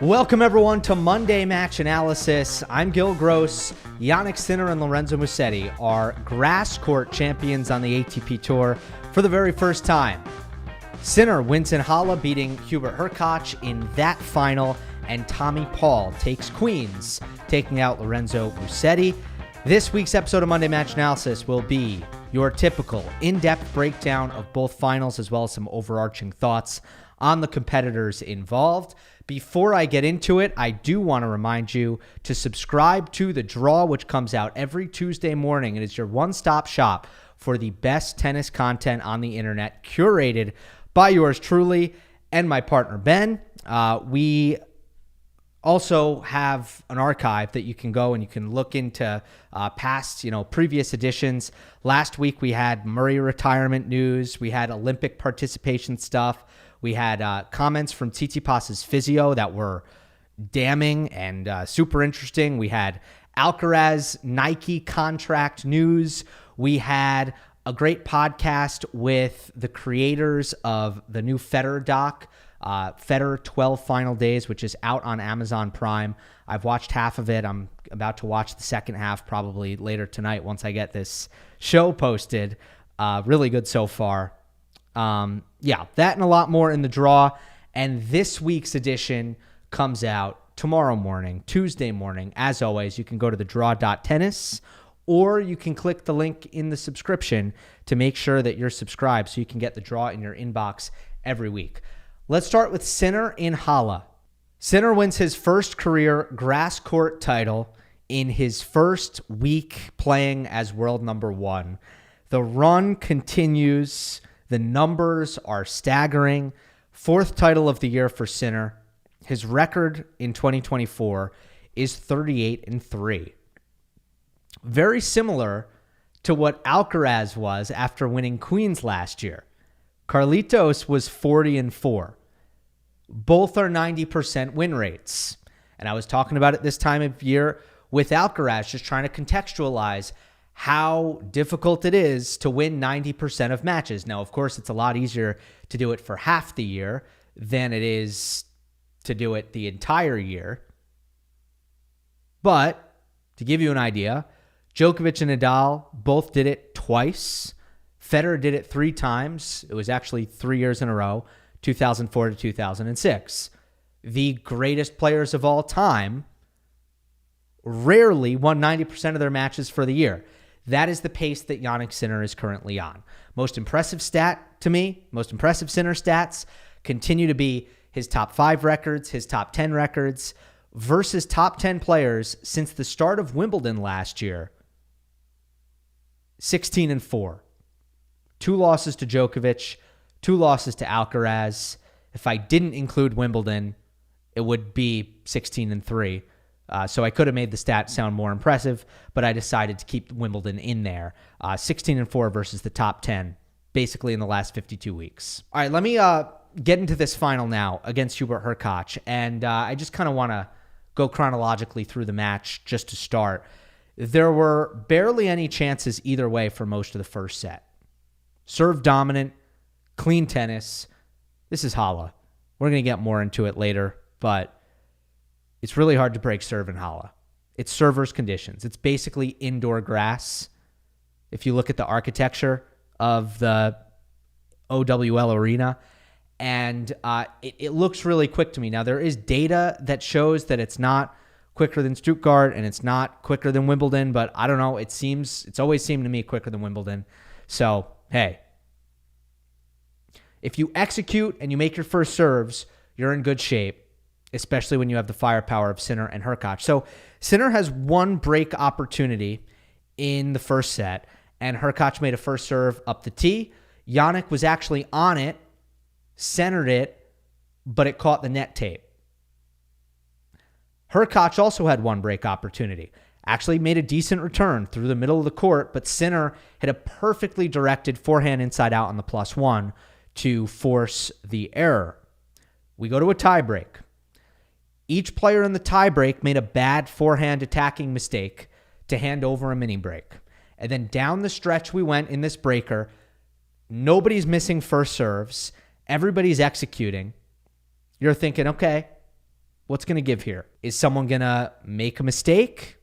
Welcome everyone to Monday Match Analysis. I'm Gill Gross. Jannik Sinner and Lorenzo Musetti are grass court champions on the ATP Tour for the very first time. Sinner wins in Halle, beating Hubert Hurkacz in that final, and Tommy Paul takes Queens, taking out Lorenzo Musetti. This week's episode of Monday Match Analysis will be your typical in-depth breakdown of both finals, as well as some overarching thoughts on the competitors involved. Before I get into it, I do want to remind you to subscribe to The Draw, which comes out every Tuesday morning. It is your one-stop shop for the best tennis content on the internet, curated by yours truly and my partner, Ben. We also have an archive that you can go and you can look into past, previous editions. Last week, we had Murray retirement news. We had Olympic participation stuff. We had comments from Tsitsipas's physio that were damning and super interesting. We had Alcaraz Nike contract news. We had a great podcast with the creators of the new Federer doc, Federer 12 Final Days, which is out on Amazon Prime. I've watched half of it. I'm about to watch the second half probably later tonight once I get this show posted. Really good so far. That and a lot more in The Draw. And this week's edition comes out tomorrow morning, Tuesday morning. As always, you can go to thedraw.tennis, or you can click the link in the subscription to make sure that you're subscribed so you can get The Draw in your inbox every week. Let's start with Sinner in Halle. Sinner wins his first career grass court title in his first week playing as world number one. The run continues. The numbers are staggering. Fourth title of the year for Sinner. His record in 2024 is 38-3. Very similar to what Alcaraz was after winning Queens last year. Carlitos was 40-4. Both are 90% win rates. And I was talking about it this time of year with Alcaraz, just trying to contextualize how difficult it is to win 90% of matches. Now, of course, it's a lot easier to do it for half the year than it is to do it the entire year. But to give you an idea, Djokovic and Nadal both did it twice. Federer did it 3 times. It was actually 3 years in a row, 2004 to 2006. The greatest players of all time rarely won 90% of their matches for the year. That is the pace that Jannik Sinner is currently on. Most impressive stat to me, most impressive Sinner stats continue to be his top 5 records, his top 10 records versus top 10 players since the start of Wimbledon last year. 16-4. 2 losses to Djokovic, 2 losses to Alcaraz. If I didn't include Wimbledon, it would be 16-3. So I could have made the stat sound more impressive, but I decided to keep Wimbledon in there. 16-4 versus the top 10, basically in the last 52 weeks. All right, let me get into this final now against Hubert Hurkacz, and I just kind of want to go chronologically through the match just to start. There were barely any chances either way for most of the first set. Serve dominant, clean tennis. This is Halle. We're going to get more into it later, but it's really hard to break serve in Halle. It's server's conditions. It's basically indoor grass. If you look at the architecture of the OWL arena, and it looks really quick to me. Now, there is data that shows that it's not quicker than Stuttgart and it's not quicker than Wimbledon, but I don't know. It's always seemed to me quicker than Wimbledon. So, hey, if you execute and you make your first serves, you're in good shape, especially when you have the firepower of Sinner and Hurkacz. So Sinner has one break opportunity in the first set, and Hurkacz made a first serve up the tee. Jannik was actually on it, centered it, but it caught the net tape. Hurkacz also had one break opportunity. Actually made a decent return through the middle of the court, but Sinner hit a perfectly directed forehand inside out on the +1 to force the error. We go to a tiebreak. Each player in the tiebreak made a bad forehand attacking mistake to hand over a mini break. And then down the stretch we went in this breaker. Nobody's missing first serves. Everybody's executing. You're thinking, okay, What's going to give here? Is someone going to make a mistake,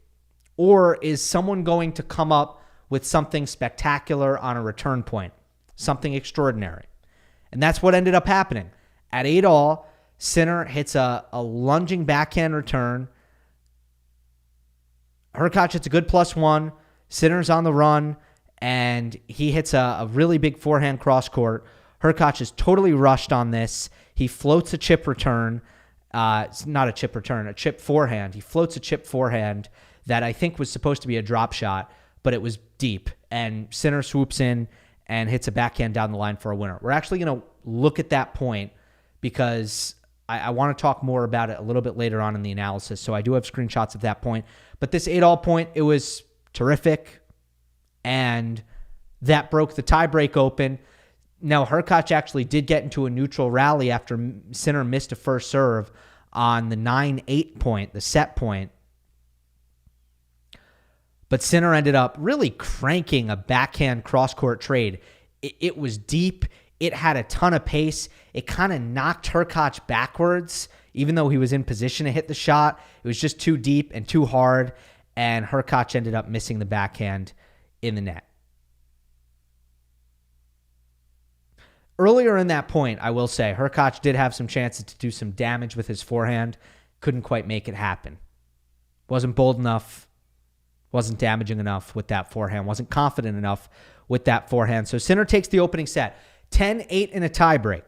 or is someone going to come up with something spectacular on a return point, something extraordinary? And that's what ended up happening. At 8-all, Sinner hits a lunging backhand return. Hurkacz hits a good +1. Sinner's on the run, and he hits a really big forehand cross court. Hurkacz is totally rushed on this. He floats a chip return. It's not a chip return, a chip forehand. He floats a chip forehand that I think was supposed to be a drop shot, but it was deep. And Sinner swoops in and hits a backhand down the line for a winner. We're actually going to look at that point because I want to talk more about it a little bit later on in the analysis. So I do have screenshots of that point. But this 8-all point, it was terrific. And that broke the tiebreak open. Now, Hurkacz actually did get into a neutral rally after Sinner missed a first serve on the 9-8 point, the set point. But Sinner ended up really cranking a backhand cross-court trade. It was deep. It had a ton of pace. It kind of knocked Hurkacz backwards, even though he was in position to hit the shot. It was just too deep and too hard, and Hurkacz ended up missing the backhand in the net. Earlier in that point, I will say, Hurkacz did have some chances to do some damage with his forehand. Couldn't quite make it happen. Wasn't bold enough. Wasn't damaging enough with that forehand. Wasn't confident enough with that forehand. So Sinner takes the opening set. 10-8 in a tiebreak.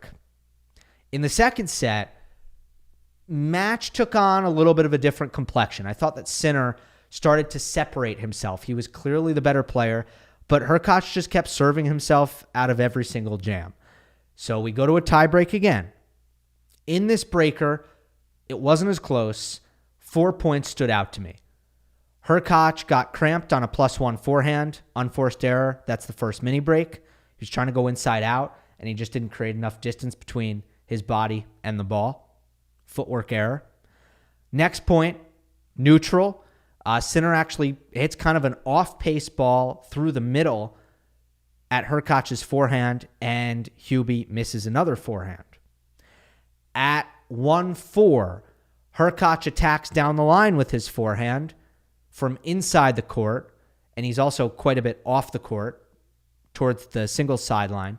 In the second set, match took on a little bit of a different complexion. I thought that Sinner started to separate himself. He was clearly the better player, but Hurkacz just kept serving himself out of every single jam. So we go to a tiebreak again. In this breaker, it wasn't as close. 4 points stood out to me. Hurkacz got cramped on a +1 forehand, unforced error. That's the first mini break. He was trying to go inside out, and he just didn't create enough distance between his body and the ball. Footwork error. Next point, neutral. Sinner actually hits kind of an off-pace ball through the middle at Hurkacz's forehand, and Hubie misses another forehand. At 1-4, Hurkacz attacks down the line with his forehand from inside the court, and he's also quite a bit off the court towards the single sideline.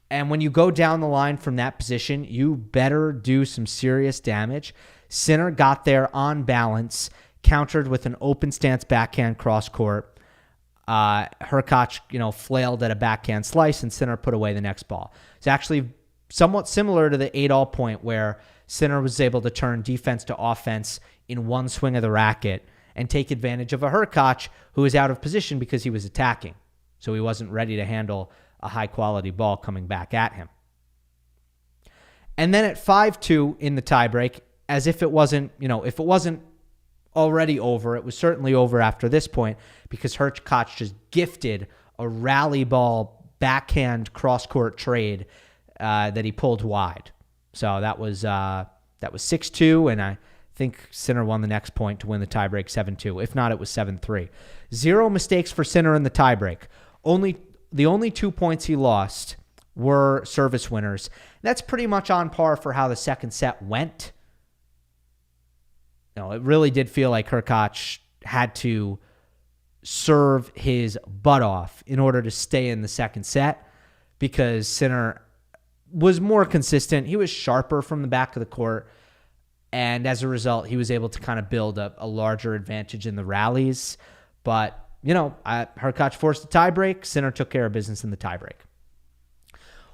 And when you go down the line from that position, you better do some serious damage. Sinner got there on balance, countered with an open stance backhand cross court. Hurkacz, flailed at a backhand slice, and Sinner put away the next ball. It's actually somewhat similar to the 8-all point where Sinner was able to turn defense to offense in one swing of the racket and take advantage of a Hurkacz who was out of position because he was attacking. So he wasn't ready to handle a high-quality ball coming back at him. And then at 5-2 in the tiebreak, as if it wasn't, if it wasn't already over, it was certainly over after this point because Hurkacz just gifted a rally ball backhand cross-court trade that he pulled wide. So that was 6-2, and I think Sinner won the next point to win the tiebreak 7-2. If not, it was 7-3. 0 mistakes for Sinner in the tiebreak. The only 2 points he lost were service winners. That's pretty much on par for how the second set went. It really did feel like Hurkacz had to serve his butt off in order to stay in the second set because Sinner was more consistent. He was sharper from the back of the court, and as a result, he was able to kind of build up a larger advantage in the rallies. But, Hurkacz forced a tiebreak. Sinner took care of business in the tiebreak.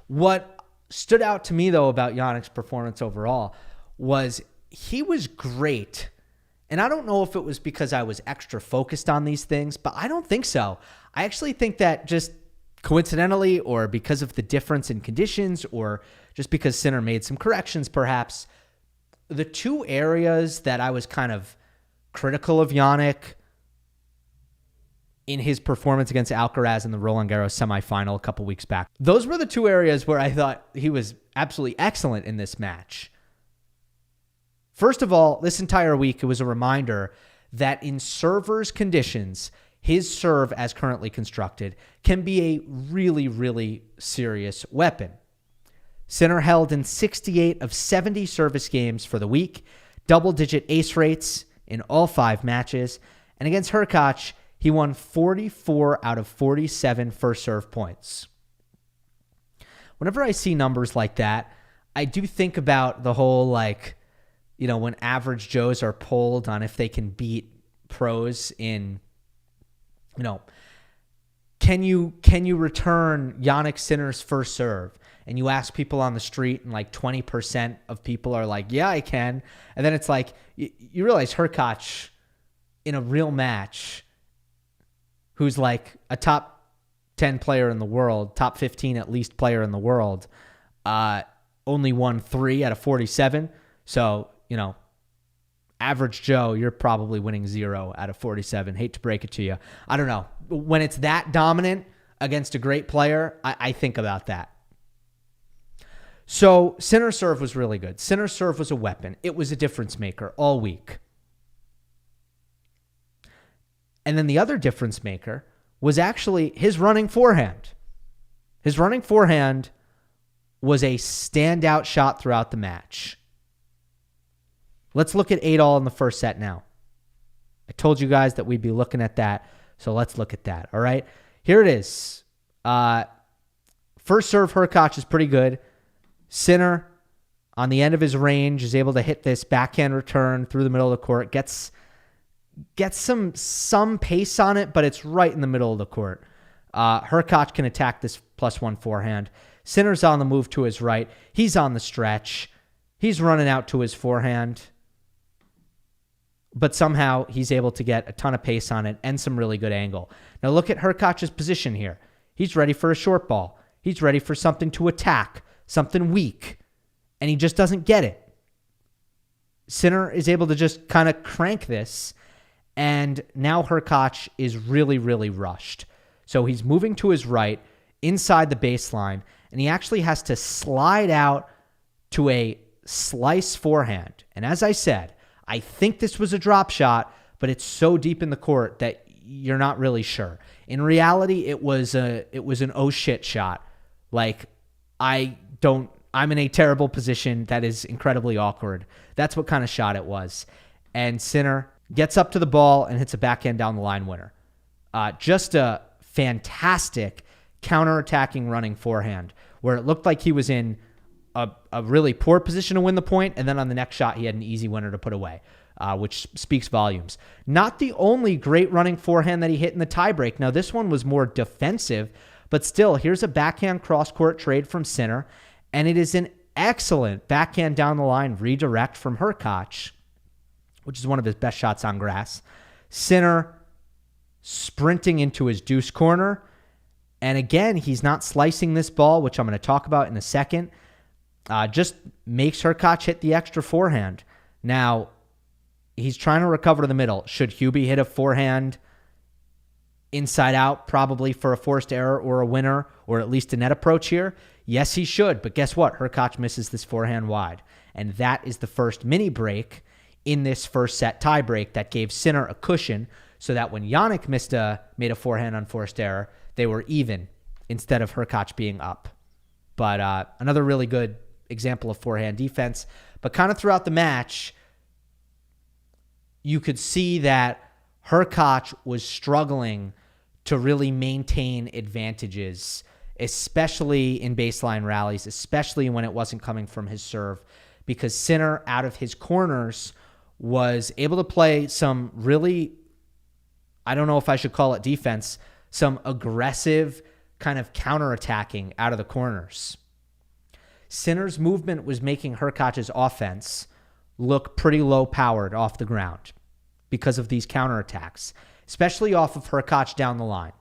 What stood out to me, though, about Jannik's performance overall was he was great. And I don't know if it was because I was extra focused on these things, but I don't think so. I actually think that just coincidentally or because of the difference in conditions or just because Sinner made some corrections perhaps, the two areas that I was kind of critical of Jannik in his performance against Alcaraz in the Roland Garros semifinal a couple weeks back, those were the two areas where I thought he was absolutely excellent in this match. First of all, this entire week, it was a reminder that in server's conditions, his serve as currently constructed can be a really, really serious weapon. Sinner held in 68 of 70 service games for the week, double-digit ace rates in all 5 matches. And against Hurkacz, he won 44 out of 47 first serve points. Whenever I see numbers like that, I do think about the whole, when average Joes are polled on if they can beat pros in, can you return Jannik Sinner's first serve? And you ask people on the street, and 20% of people are like, yeah, I can. And then it's like, you realize Hurkacz in a real match, who's a top 10 player in the world, top 15 at least player in the world, only won 3 out of 47. So, average Joe, you're probably winning 0 out of 47. Hate to break it to you. I don't know. When it's that dominant against a great player, I think about that. So Sinner's serve was really good. Sinner's serve was a weapon. It was a difference maker all week. And then the other difference maker was actually his running forehand. His running forehand was a standout shot throughout the match. Let's look at 8-all in the first set now. I told you guys that we'd be looking at that, so let's look at that, all right? Here it is. First serve, Hurkacz is pretty good. Sinner, on the end of his range, is able to hit this backhand return through the middle of the court. Gets some pace on it, but it's right in the middle of the court. Hurkacz can attack this +1 forehand. Sinner's on the move to his right. He's on the stretch. He's running out to his forehand. But somehow he's able to get a ton of pace on it and some really good angle. Now look at Hurkacz's position here. He's ready for a short ball. He's ready for something to attack, something weak, and he just doesn't get it. Sinner is able to just kind of crank this, and now Hurkacz is really, really rushed. So he's moving to his right inside the baseline, and he actually has to slide out to a slice forehand. And as I said, I think this was a drop shot, but it's so deep in the court that you're not really sure. In reality, it was an oh shit shot. I'm in a terrible position that is incredibly awkward. That's what kind of shot it was. And Sinner gets up to the ball and hits a backhand down the line winner. Just a fantastic counterattacking running forehand where it looked like he was in a really poor position to win the point, and then on the next shot, he had an easy winner to put away, which speaks volumes. Not the only great running forehand that he hit in the tiebreak. Now, this one was more defensive, but still, here's a backhand cross-court trade from Sinner, and it is an excellent backhand down the line redirect from Hurkacz, which is one of his best shots on grass. Sinner sprinting into his deuce corner, and again, he's not slicing this ball, which I'm going to talk about in a second. Just makes Hurkacz hit the extra forehand. Now, he's trying to recover the middle. Should Hubie hit a forehand inside out, probably for a forced error or a winner, or at least a net approach here? Yes, he should. But guess what? Hurkacz misses this forehand wide. And that is the first mini break in this first set tie break that gave Sinner a cushion so that when Jannik made a forehand unforced error, they were even instead of Hurkacz being up. But another really good example of forehand defense. But kind of throughout the match, you could see that Hurkacz was struggling to really maintain advantages, especially in baseline rallies, especially when it wasn't coming from his serve, because Sinner, out of his corners, was able to play some really, I don't know if I should call it defense, some aggressive kind of counterattacking out of the corners. Sinner's movement was making Hurkacz's offense look pretty low-powered off the ground because of these counterattacks, especially off of Hurkacz down the line.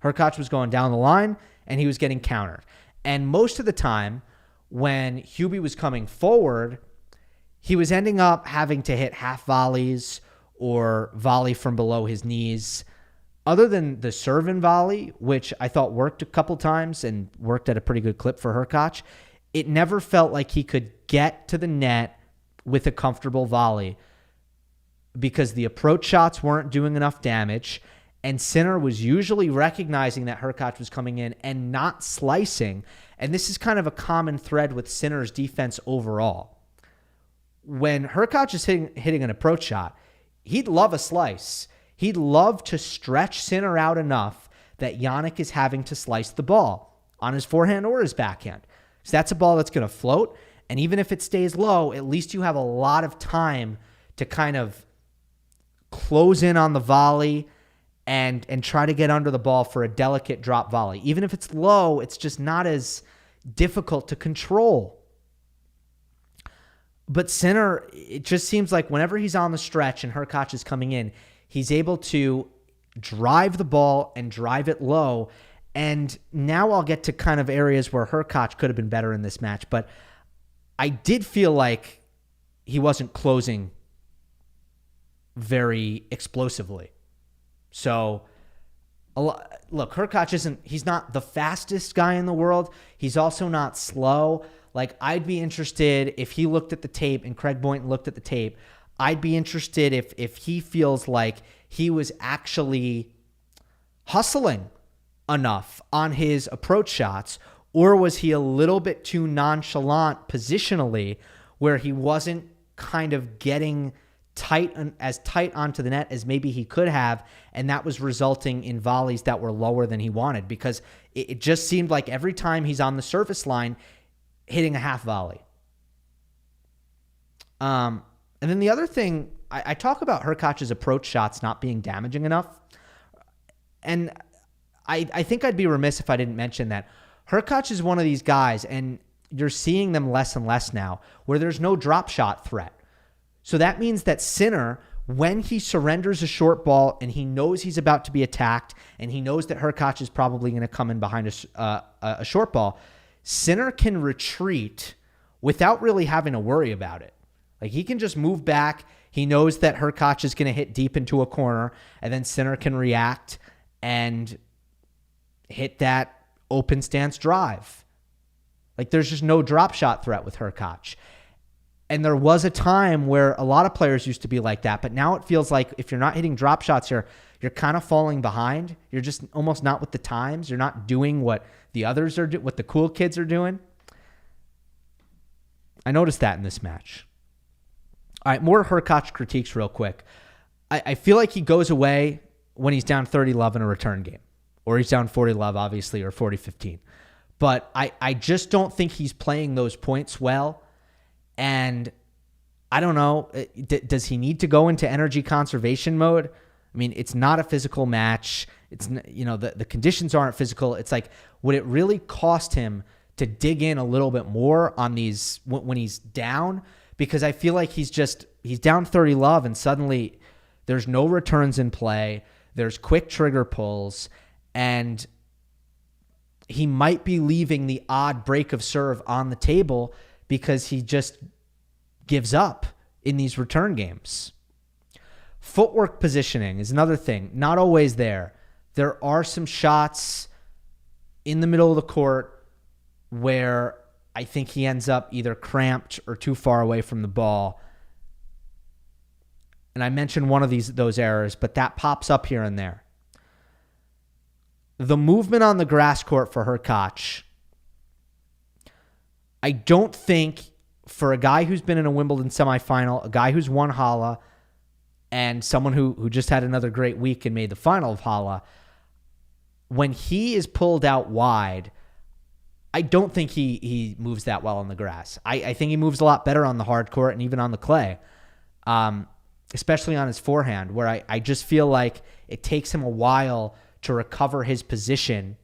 Hurkacz was going down the line, and he was getting countered. And most of the time, when Hubie was coming forward, he was ending up having to hit half volleys or volley from below his knees. Other than the serve and volley, which I thought worked a couple times and worked at a pretty good clip for Hurkacz, it never felt like he could get to the net with a comfortable volley because the approach shots weren't doing enough damage, and Sinner was usually recognizing that Hurkacz was coming in and not slicing. And this is kind of a common thread with Sinner's defense overall. when Hurkacz is hitting an approach shot, he'd love a slice. He'd love to stretch Sinner out enough that Jannik is having to slice the ball on his forehand or his backhand. So that's a ball that's going to float. And even if it stays low, at least you have a lot of time to kind of close in on the volley and try to get under the ball for a delicate drop volley. Even if it's low, it's just not as difficult to control. But Sinner, it just seems like whenever he's on the stretch and Hurkacz is coming in, he's able to drive the ball and drive it low. And now I'll get to kind of areas where Hurkacz could have been better in this match. But I did feel like he wasn't closing very explosively. So, look, Hurkacz he's not the fastest guy in the world. He's also not slow. Like, I'd be interested if he looked at the tape and Craig Boynton looked at the tape. I'd be interested if he feels like he was actually hustling enough on his approach shots, or was he a little bit too nonchalant positionally where he wasn't kind of getting tight onto the net as maybe he could have, and that was resulting in volleys that were lower than he wanted, because it just seemed like every time he's on the service line, hitting a half volley. And then the other thing, I talk about Hurkacz's approach shots not being damaging enough. And I think I'd be remiss if I didn't mention that Hurkacz is one of these guys, and you're seeing them less and less now, where there's no drop shot threat. So that means that Sinner, when he surrenders a short ball and he knows he's about to be attacked and he knows that Hurkacz is probably going to come in behind a short ball, Sinner can retreat without really having to worry about it. Like, he can just move back. He knows that Hurkacz is going to hit deep into a corner, and then Sinner can react and hit that open stance drive. Like, there's just no drop shot threat with Hurkacz. And there was a time where a lot of players used to be like that, but now it feels like if you're not hitting drop shots here, you're kind of falling behind. You're just almost not with the times. You're not doing what the others are what the cool kids are doing. I noticed that in this match. All right, more Hurkacz critiques real quick. I feel like he goes away when he's down 30-love in a return game, or he's down 40-love, obviously, or 40-15. But I just don't think he's playing those points well. And I don't know, does he need to go into energy conservation mode? I mean, it's not a physical match. It's, the conditions aren't physical. It's like, would it really cost him to dig in a little bit more on these when he's down? Because I feel like he's down 30-love and suddenly there's no returns in play. There's quick trigger pulls, and he might be leaving the odd break of serve on the table because he just gives up in these return games. Footwork positioning is another thing. Not always there. There are some shots in the middle of the court where I think he ends up either cramped or too far away from the ball. And I mentioned one of those errors, but that pops up here and there. The movement on the grass court for Hurkacz, I don't think, for a guy who's been in a Wimbledon semifinal, a guy who's won Halle, and someone who just had another great week and made the final of Halle, when he is pulled out wide, I don't think he moves that well on the grass. I think he moves a lot better on the hard court and even on the clay, especially on his forehand, where I just feel like it takes him a while to recover his position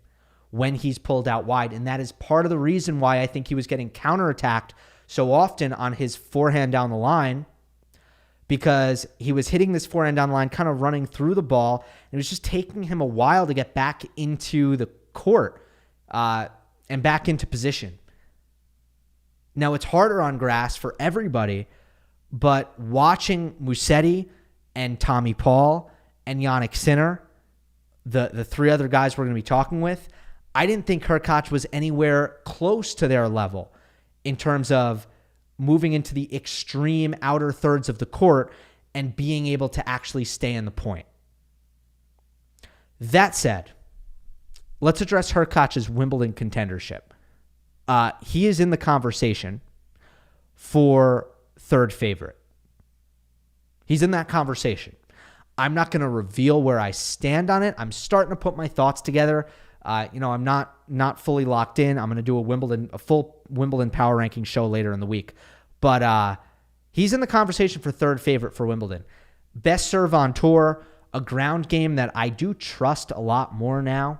when he's pulled out wide. And that is part of the reason why I think he was getting counterattacked so often on his forehand down the line, because he was hitting this forehand down the line, kind of running through the ball. And it was just taking him a while to get back into the court and back into position. Now, it's harder on grass for everybody, but watching Musetti and Tommy Paul and Jannik Sinner, the three other guys we're going to be talking with, I didn't think Hurkacz was anywhere close to their level in terms of moving into the extreme outer thirds of the court and being able to actually stay in the point. That said, let's address Hurkacz's Wimbledon contendership. He is in the conversation for third favorite. He's in that conversation. I'm not going to reveal where I stand on it. I'm starting to put my thoughts together. I'm not fully locked in. I'm going to do a full Wimbledon power ranking show later in the week. But he's in the conversation for third favorite for Wimbledon. Best serve on tour, a ground game that I do trust a lot more now.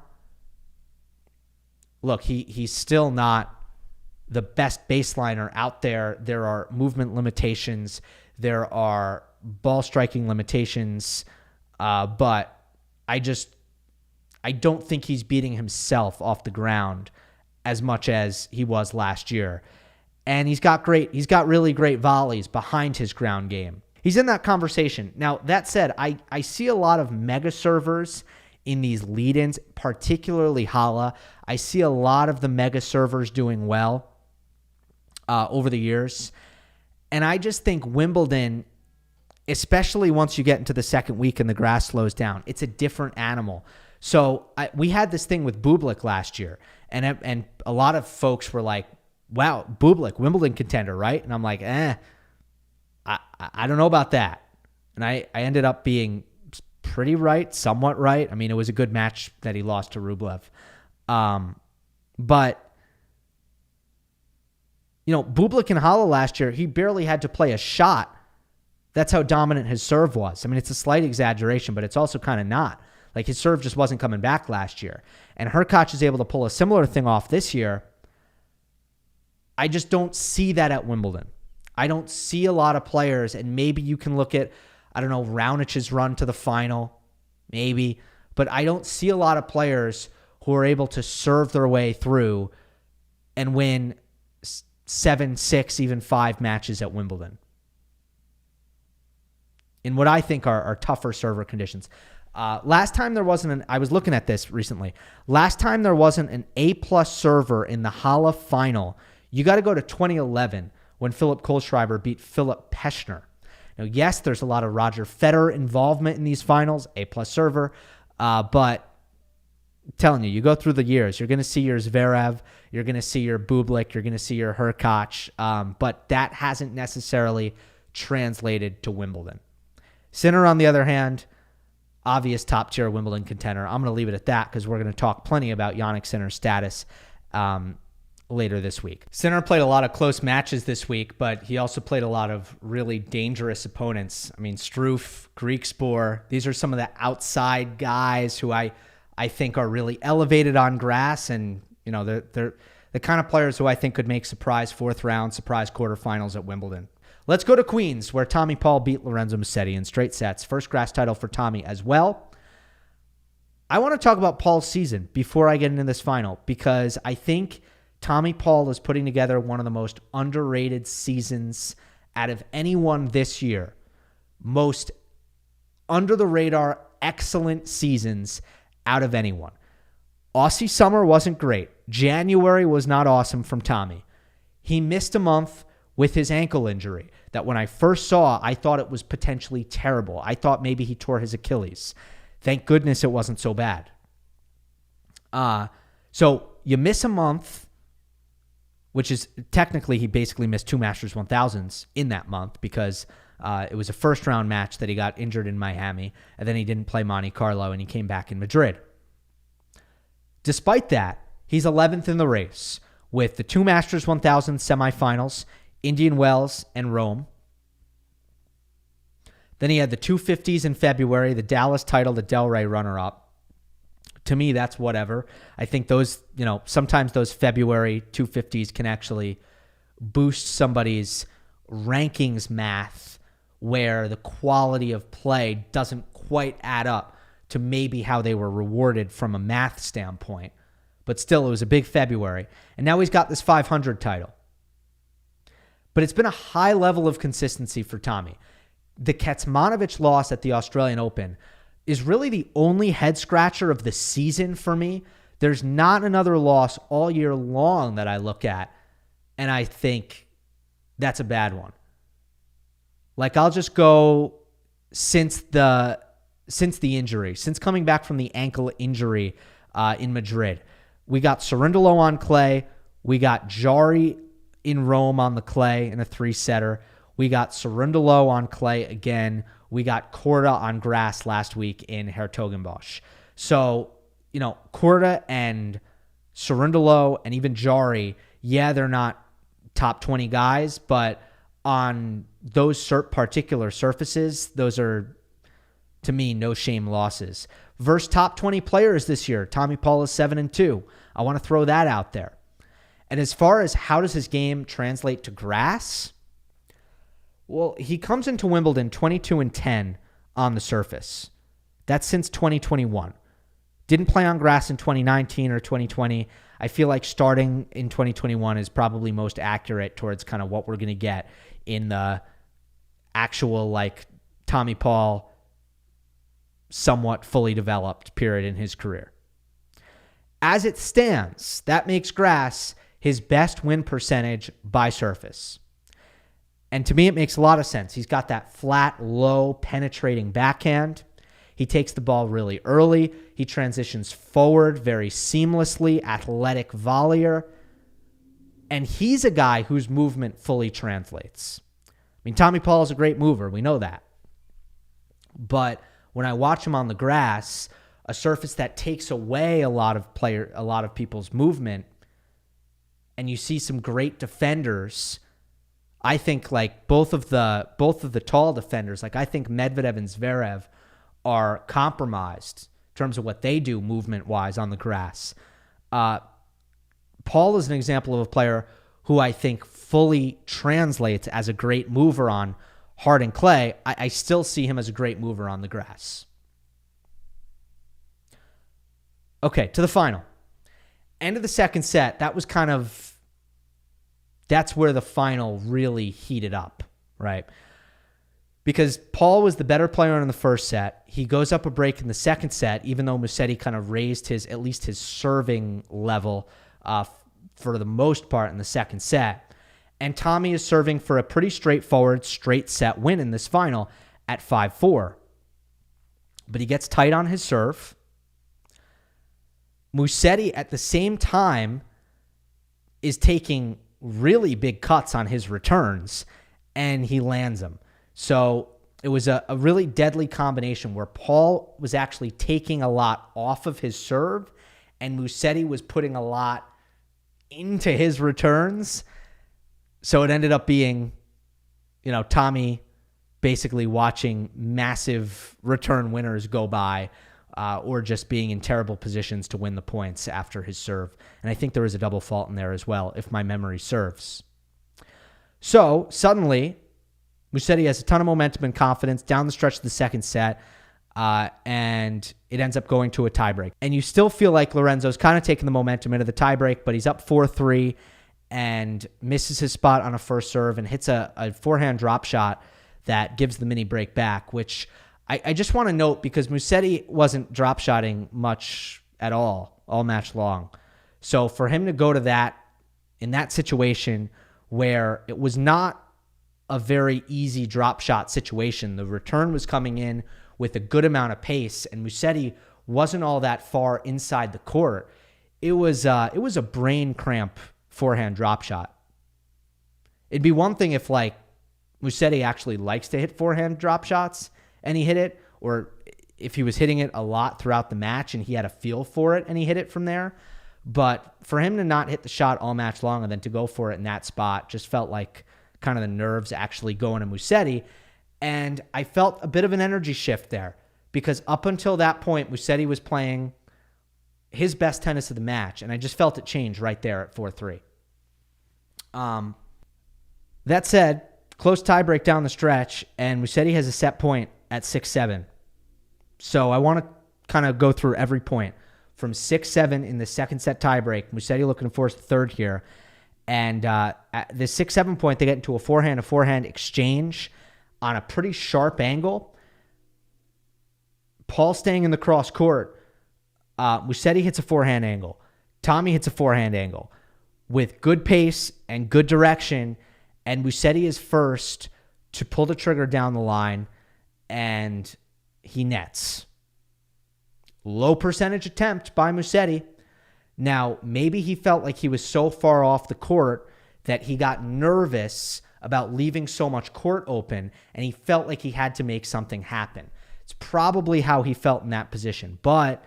Look, he's still not the best baseliner out there. There are movement limitations. There are ball striking limitations. But I don't think he's beating himself off the ground as much as he was last year. And he's got really great volleys behind his ground game. He's in that conversation. Now, that said, I see a lot of mega servers in these lead-ins, particularly Halle. I see a lot of the mega servers doing well over the years. And I just think Wimbledon, especially once you get into the second week and the grass slows down, it's a different animal. So we had this thing with Bublik last year, and a lot of folks were like, wow, Bublik, Wimbledon contender, right? And I'm like, I don't know about that. And I ended up being pretty right, somewhat right. I mean, it was a good match that he lost to Rublev. But, Bublik in Halle last year, he barely had to play a shot. That's how dominant his serve was. I mean, it's a slight exaggeration, but it's also kind of not. Like, his serve just wasn't coming back last year. And Hurkacz is able to pull a similar thing off this year. I just don't see that at Wimbledon. I don't see a lot of players, and maybe you can look at, Raunic's run to the final, maybe, but I don't see a lot of players who are able to serve their way through and win 7, 6, even 5 matches at Wimbledon in what I think are tougher server conditions. Last time there wasn't I was looking at this recently. Last time there wasn't an A-plus server in the Halle Final. You got to go to 2011 when Philipp Kohlschreiber beat Philipp Peschner. Now, yes, there's a lot of Roger Federer involvement in these finals, A-plus server, but I'm telling you, you go through the years, you're going to see your Zverev, you're going to see your Bublik, you're going to see your Hurkacz, but that hasn't necessarily translated to Wimbledon. Sinner, on the other hand, obvious top-tier Wimbledon contender. I'm going to leave it at that because we're going to talk plenty about Jannik Sinner's status later this week. Sinner played a lot of close matches this week, but he also played a lot of really dangerous opponents. I mean, Struff, Griekspoor, these are some of the outside guys who I think are really elevated on grass, and they're the kind of players who I think could make surprise fourth round, surprise quarterfinals at Wimbledon. Let's go to Queens, where Tommy Paul beat Lorenzo Musetti in straight sets. First grass title for Tommy as well. I want to talk about Paul's season before I get into this final, because I think Tommy Paul is putting together one of the most underrated seasons out of anyone this year. Most under-the-radar, excellent seasons out of anyone. Aussie summer wasn't great. January was not awesome from Tommy. He missed a month with his ankle injury that when I first saw, I thought it was potentially terrible. I thought maybe he tore his Achilles. Thank goodness it wasn't so bad. So you miss a month, which is technically he basically missed 2 Masters 1000s in that month because it was a first-round match that he got injured in Miami, and then he didn't play Monte Carlo, and he came back in Madrid. Despite that, he's 11th in the race with the 2 Masters 1000 semifinals, Indian Wells, and Rome. Then he had the 250s in February, the Dallas title, the Delray runner-up. To me, that's whatever. I think those, sometimes those February 250s can actually boost somebody's rankings math where the quality of play doesn't quite add up to maybe how they were rewarded from a math standpoint. But still, it was a big February. And now he's got this 500 title. But it's been a high level of consistency for Tommy. The Kecmanovic loss at the Australian Open is really the only head scratcher of the season for me. There's not another loss all year long that I look at, and I think that's a bad one. Like, I'll just go since the injury, since coming back from the ankle injury in Madrid. We got Cerundolo on clay. We got Jari in Rome on the clay in a 3-setter. We got Cerundolo on clay again. We got Korda on grass last week in Hertogenbosch. So, Korda and Cerundolo and even Jari, yeah, they're not top 20 guys, but on those particular surfaces, those are, to me, no shame losses. Versus top 20 players this year, Tommy Paul is 7-2. I want to throw that out there. And as far as how does his game translate to grass, well, he comes into Wimbledon 22-10 on the surface. That's since 2021. Didn't play on grass in 2019 or 2020. I feel like starting in 2021 is probably most accurate towards kind of what we're going to get in the actual, Tommy Paul somewhat fully developed period in his career. As it stands, that makes grass his best win percentage by surface. And to me, it makes a lot of sense. He's got that flat, low, penetrating backhand. He takes the ball really early. He transitions forward very seamlessly, athletic volleyer. And he's a guy whose movement fully translates. I mean, Tommy Paul is a great mover. We know that. But when I watch him on the grass, a surface that takes away a lot of people's movement, and you see some great defenders, I think both of the tall defenders, I think Medvedev and Zverev are compromised in terms of what they do movement-wise on the grass. Paul is an example of a player who I think fully translates as a great mover on hard and clay. I still see him as a great mover on the grass. Okay, to the final. End of the second set, that's where the final really heated up, right? Because Paul was the better player in the first set. He goes up a break in the second set, even though Musetti kind of raised at least his serving level for the most part in the second set. And Tommy is serving for a pretty straightforward straight set win in this final at 5-4. But he gets tight on his serve. Musetti at the same time is taking really big cuts on his returns, and he lands them. So it was a really deadly combination where Paul was actually taking a lot off of his serve, and Musetti was putting a lot into his returns. So it ended up being, Tommy basically watching massive return winners go by, or just being in terrible positions to win the points after his serve. And I think there was a double fault in there as well, if my memory serves. So suddenly, Musetti has a ton of momentum and confidence down the stretch of the second set, and it ends up going to a tiebreak. And you still feel like Lorenzo's kind of taking the momentum into the tiebreak, but he's up 4-3 and misses his spot on a first serve and hits a forehand drop shot that gives the mini break back, which I just want to note because Musetti wasn't drop shotting much at all match long. So for him to go to that in that situation where it was not a very easy drop shot situation, the return was coming in with a good amount of pace, and Musetti wasn't all that far inside the court. It was a brain cramp forehand drop shot. It'd be one thing if Musetti actually likes to hit forehand drop shots and he hit it, or if he was hitting it a lot throughout the match and he had a feel for it and he hit it from there. But for him to not hit the shot all match long and then to go for it in that spot just felt like kind of the nerves actually going to Musetti. And I felt a bit of an energy shift there because up until that point, Musetti was playing his best tennis of the match, and I just felt it change right there at 4-3. That said, close tiebreak down the stretch, and Musetti has a set point at 6-7. So I want to kind of go through every point. From 6-7 in the second set tiebreak, Musetti looking to force the third here. And at the 6-7 point, they get into a forehand exchange on a pretty sharp angle. Paul staying in the cross court. Musetti hits a forehand angle. Tommy hits a forehand angle with good pace and good direction. And Musetti is first to pull the trigger down the line, and he nets. Low percentage attempt by Musetti. Now, maybe he felt like he was so far off the court that he got nervous about leaving so much court open, and he felt like he had to make something happen. It's probably how he felt in that position. But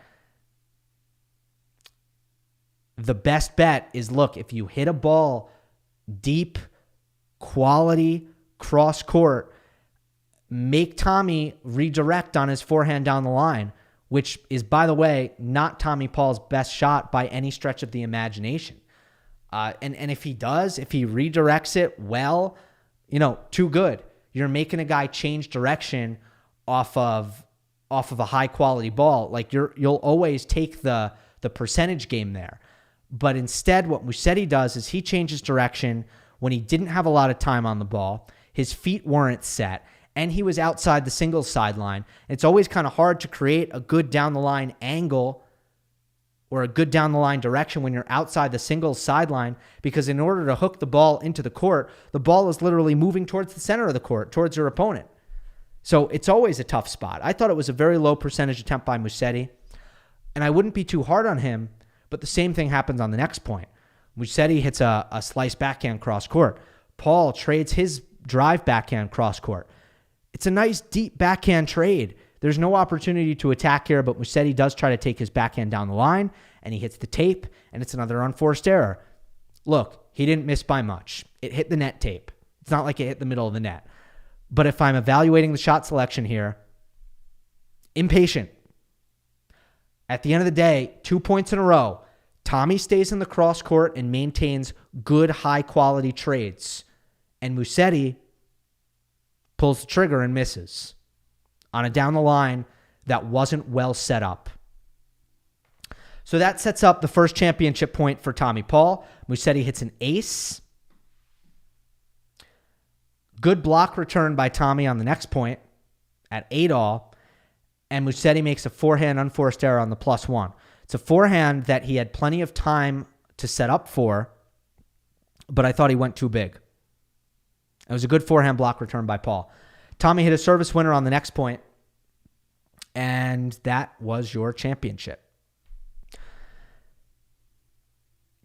the best bet is, look, if you hit a ball deep, quality, cross court, make Tommy redirect on his forehand down the line, which is, by the way, not Tommy Paul's best shot by any stretch of the imagination. And if he does, if he redirects it well, too good. You're making a guy change direction off of a high quality ball. Like you'll always take the percentage game there. But instead, what Musetti does is he changes direction when he didn't have a lot of time on the ball. His feet weren't set, and he was outside the singles sideline. It's always kind of hard to create a good down the line angle or a good down the line direction when you're outside the singles sideline, because in order to hook the ball into the court, the ball is literally moving towards the center of the court, towards your opponent. So it's always a tough spot. I thought it was a very low percentage attempt by Musetti, and I wouldn't be too hard on him, but the same thing happens on the next point. Musetti hits a slice backhand cross court. Paul trades his drive backhand cross court. It's a nice deep backhand trade. There's no opportunity to attack here, but Musetti does try to take his backhand down the line, and he hits the tape, and it's another unforced error. Look, he didn't miss by much. It hit the net tape. It's not like it hit the middle of the net. But if I'm evaluating the shot selection here, impatient. At the end of the day, 2 points in a row. Tommy stays in the cross court and maintains good, high-quality trades. And Musetti pulls the trigger and misses on a down the line that wasn't well set up. So that sets up the first championship point for Tommy Paul. Musetti hits an ace. Good block return by Tommy on the next point at 8-all. And Musetti makes a forehand unforced error on the +1. It's a forehand that he had plenty of time to set up for, but I thought he went too big. It was a good forehand block return by Paul. Tommy hit a service winner on the next point, and that was your championship.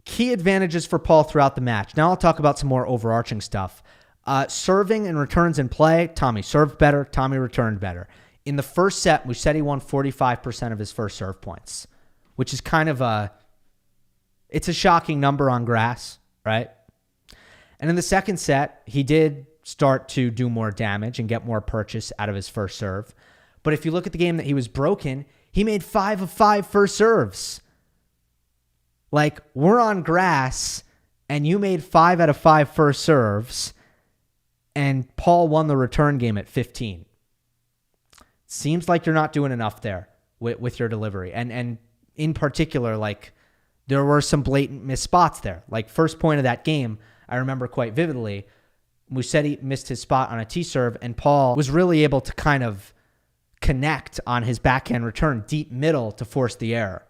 Key advantages for Paul throughout the match. Now I'll talk about some more overarching stuff. Serving and returns in play, Tommy served better, Tommy returned better. In the first set, Musetti won 45% of his first serve points, which is kind of it's a shocking number on grass, right? And in the second set, he did start to do more damage and get more purchase out of his first serve. But if you look at the game that he was broken, he made 5 of 5 first serves. Like, we're on grass, and you made 5 out of 5 first serves, and Paul won the return game at 15. Seems like you're not doing enough there with your delivery. And in particular, like, there were some blatant missed spots there. Like, first point of that game, I remember quite vividly, Musetti missed his spot on a tee serve, and Paul was really able to kind of connect on his backhand return deep middle to force the error.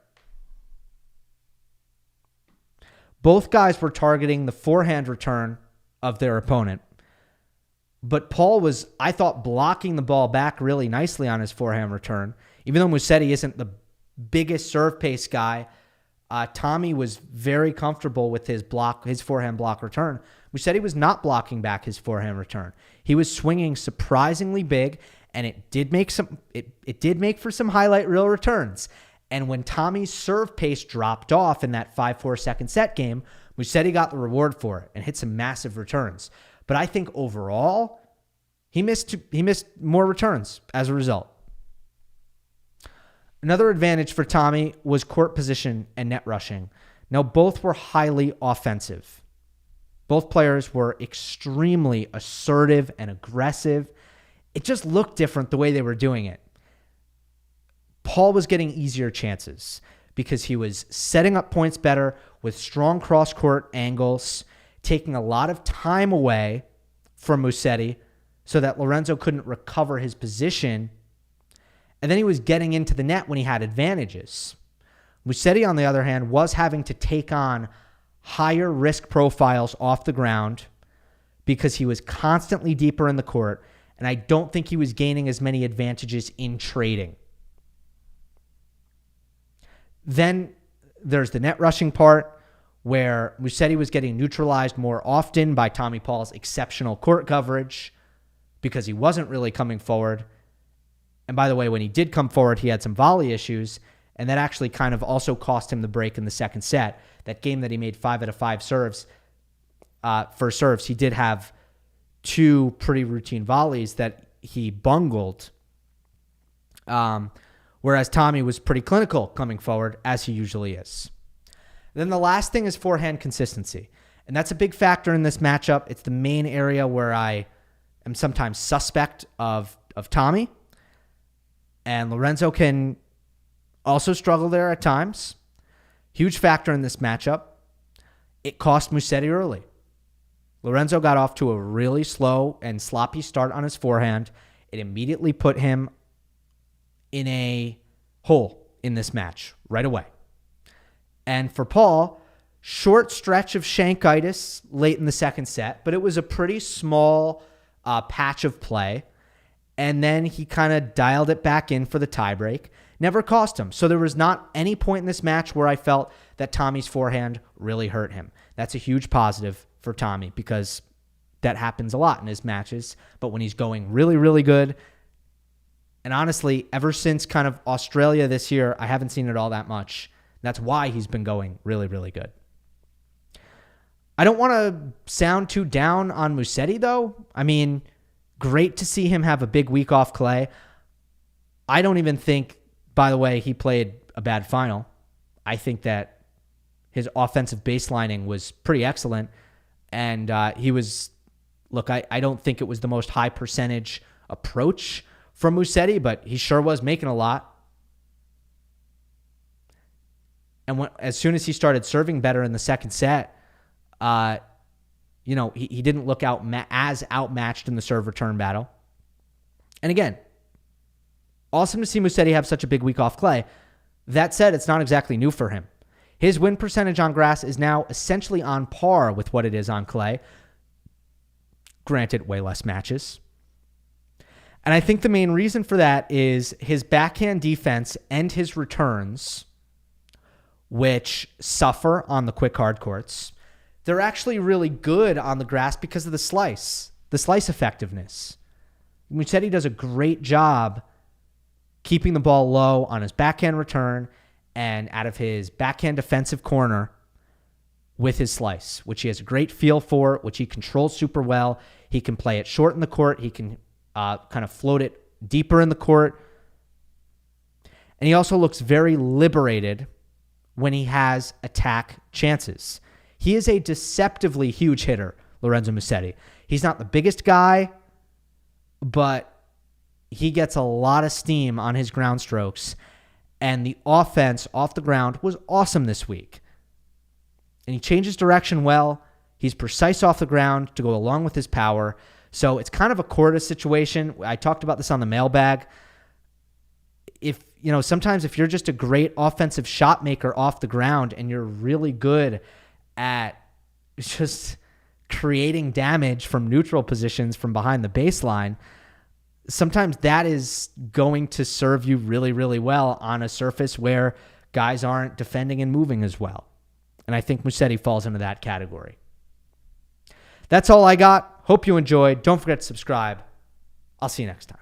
Both guys were targeting the forehand return of their opponent, but Paul was, I thought, blocking the ball back really nicely on his forehand return. Even though Musetti isn't the biggest serve pace guy, Tommy was very comfortable with his forehand block return. Musetti was not blocking back his forehand return. He was swinging surprisingly big, and it did make for some highlight reel returns. And when Tommy's serve pace dropped off in that 5-4 second set game, Musetti got the reward for it and hit some massive returns. But I think overall, he missed more returns as a result. Another advantage for Tommy was court position and net rushing. Now, both were highly offensive. Both players were extremely assertive and aggressive. It just looked different the way they were doing it. Paul was getting easier chances because he was setting up points better with strong cross-court angles, taking a lot of time away from Musetti so that Lorenzo couldn't recover his position. And then he was getting into the net when he had advantages. Musetti, on the other hand, was having to take on higher risk profiles off the ground because he was constantly deeper in the court, and I don't think he was gaining as many advantages in trading. Then there's the net rushing part. where Musetti was getting neutralized more often by Tommy Paul's exceptional court coverage because he wasn't really coming forward. And by the way, when he did come forward, he had some volley issues, and that actually kind of also cost him the break in the second set. That game that he made 5 out of 5 serves, first serves, he did have 2 pretty routine volleys that he bungled, whereas Tommy was pretty clinical coming forward, as he usually is. Then the last thing is forehand consistency, and that's a big factor in this matchup. It's the main area where I am sometimes suspect of Tommy, and Lorenzo can also struggle there at times. Huge factor in this matchup. It cost Musetti early. Lorenzo got off to a really slow and sloppy start on his forehand. It immediately put him in a hole in this match right away. And for Paul, short stretch of shankitis late in the second set, but it was a pretty small patch of play. And then he kind of dialed it back in for the tiebreak. Never cost him. So there was not any point in this match where I felt that Tommy's forehand really hurt him. That's a huge positive for Tommy because that happens a lot in his matches. But when he's going really, really good, and honestly, ever since kind of Australia this year, I haven't seen it all that much. That's why he's been going really, really good. I don't want to sound too down on Musetti, though. I mean, great to see him have a big week off clay. I don't even think, by the way, he played a bad final. I think that his offensive baselining was pretty excellent. And he was, look, I don't think it was the most high percentage approach from Musetti, but he sure was making a lot. And as soon as he started serving better in the second set, he didn't look as outmatched in the serve return battle. And again, awesome to see Musetti have such a big week off clay. That said, it's not exactly new for him. His win percentage on grass is now essentially on par with what it is on clay. Granted, way less matches. And I think the main reason for that is his backhand defense and his returns, which suffer on the quick hard courts. They're actually really good on the grass because of the slice effectiveness. Musetti does a great job keeping the ball low on his backhand return and out of his backhand defensive corner with his slice, which he has a great feel for, which he controls super well. He can play it short in the court. He can kind of float it deeper in the court. And he also looks very liberated when he has attack chances. He is a deceptively huge hitter, Lorenzo Musetti. He's not the biggest guy, but he gets a lot of steam on his ground strokes. And the offense off the ground was awesome this week. And he changes direction well. He's precise off the ground to go along with his power. So it's kind of a Korda situation. I talked about this on the mailbag. Sometimes if you're just a great offensive shot maker off the ground and you're really good at just creating damage from neutral positions from behind the baseline, sometimes that is going to serve you really, really well on a surface where guys aren't defending and moving as well. And I think Musetti falls into that category. That's all I got. Hope you enjoyed. Don't forget to subscribe. I'll see you next time.